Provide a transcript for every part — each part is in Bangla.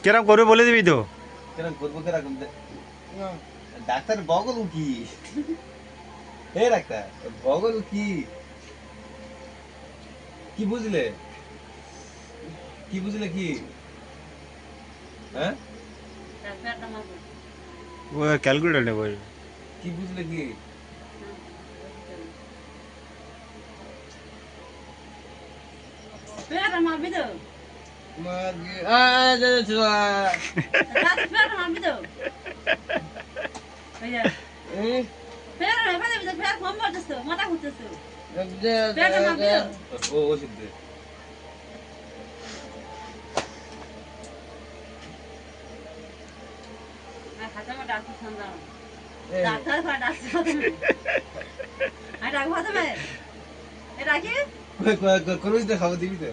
কেরম করবে বলে দিবি তো? কেরম করবো কেরকম ডাক্তার বগল কি? হে ডাক্তার বগল কি? কি বুঝলে? কি বুঝলে কি? হ্যাঁ ও ক্যালকুলেটর নেবো। কি বুঝলে কি? ও ওষুধ দে। কোন খাবো দিবি তো?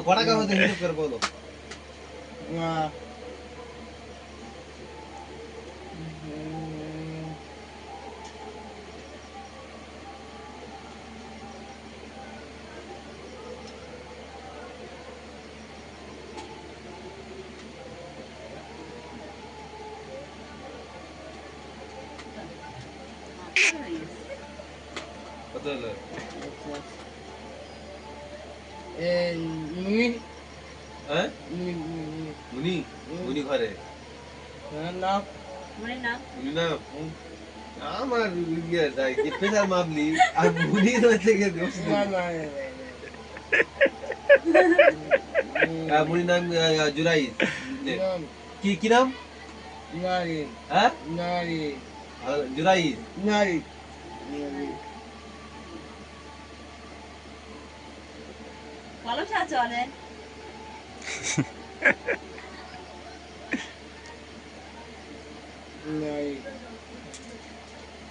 কটা কামড় হিসেব করে বলো। কত হলো? হ্যাঁ মুনি মুনি ঘরে মুনি না আমার প্রেশার মাপলি আর মুনি থেকে মুনি নাম জুরাই কি কি নাম? হ্যাঁ জুরাই চলে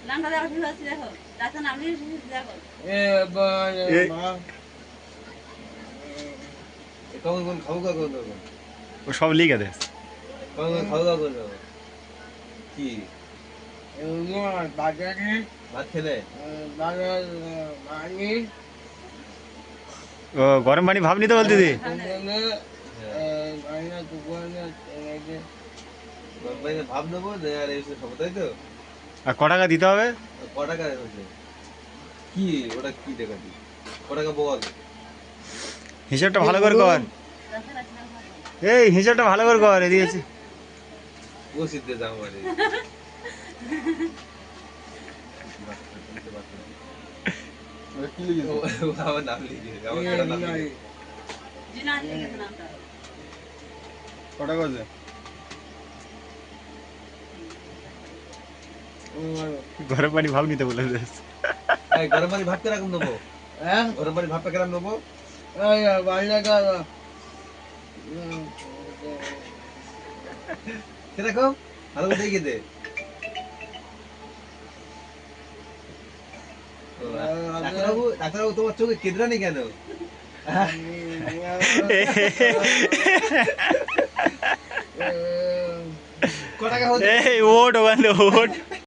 নামটা দেখো ঠিক আছে দেখো ডাক্তার নাম দেখো কখন কোন খাবো কখন ও সব লিখে দে। কখন খাবো কখন কি ভাত খেলে? ও গরম পানি ভাব নিতে বলতে দি। ভাব নেবো আর এসে খাবো তাই তো? আর ক টাকা দিতে হবে? ক টাকা হয়েছে? কি ওটা কি দেখাবি? ক টাকা বল? হিসাবটা ভালো করে কর। এই হিসাবটা ভালো করে কর। এদিকে আছে ওষুধ দে দাম মানে আমার নাম লিখে আমার নাম লিখে কটা করছে? গরম পানি ভাব নিতে বলে গরম পানি ভাত কেরকম নেবো? গরম পানি ভাতটা কেরকম নেবো? কিরকম ভালো করে দেখে দে। ডাক্তারবাবু তোমার চোখে কেদরানি কেন? ক টাকা হচ্ছে? এই ওট ওখানে ওট।